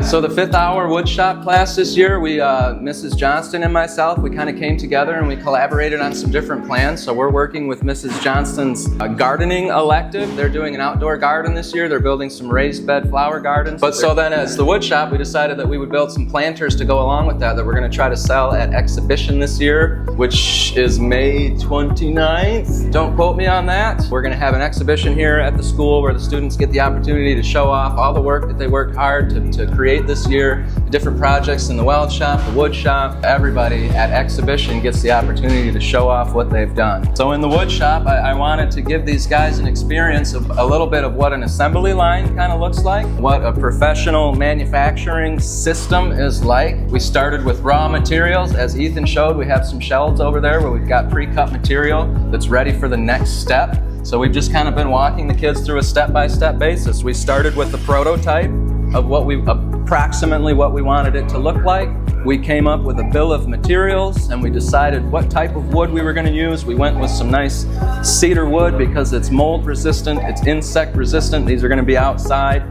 So the 5th hour woodshop class this year, Mrs. Johnston and myself, we kind of came together and we collaborated on some different plans. So we're working with Mrs. Johnston's gardening elective. They're doing an outdoor garden this year. They're building some raised bed flower gardens. But so then as the woodshop, we decided that we would build some planters to go along with that we're going to try to sell at exhibition this year, which is May 29th. Don't quote me on that. We're going to have an exhibition here at the school where the students get the opportunity to show off all the work that they worked hard to create this year, the different projects in the weld shop, the wood shop. Everybody at exhibition gets the opportunity to show off what they've done. So in the wood shop, I wanted to give these guys an experience of a little bit of what an assembly line kind of looks like, what a professional manufacturing system is like. We started with raw materials. As Ethan showed, we have some shelves over there where we've got pre-cut material that's ready for the next step. So we've just kind of been walking the kids through a step-by-step basis. We started with the prototype of approximately what we wanted it to look like. We came up with a bill of materials and we decided what type of wood we were going to use. We went with some nice cedar wood because it's mold resistant, it's insect resistant. These are going to be outside.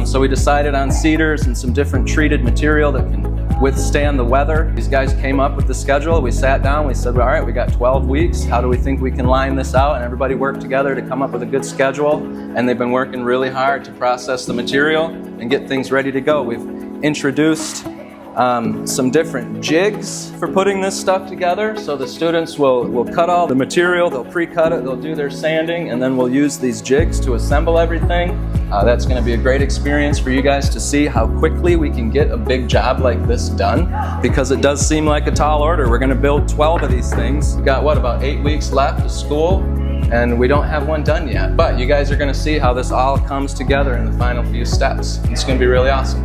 So we decided on cedars and some different treated material that can withstand the weather. These guys came up with the schedule. We sat down, we said, all right, we got 12 weeks. How do we think we can line this out? And everybody worked together to come up with a good schedule. And they've been working really hard to process the material and get things ready to go. We've introduced some different jigs for putting this stuff together. So the students will cut all the material, they'll pre-cut it, they'll do their sanding, and then we'll use these jigs to assemble everything. That's going to be a great experience for you guys to see how quickly we can get a big job like this done, because it does seem like a tall order. We're going to build 12 of these things. We've got, about 8 weeks left of school, and we don't have one done yet. But you guys are going to see how this all comes together in the final few steps. It's going to be really awesome.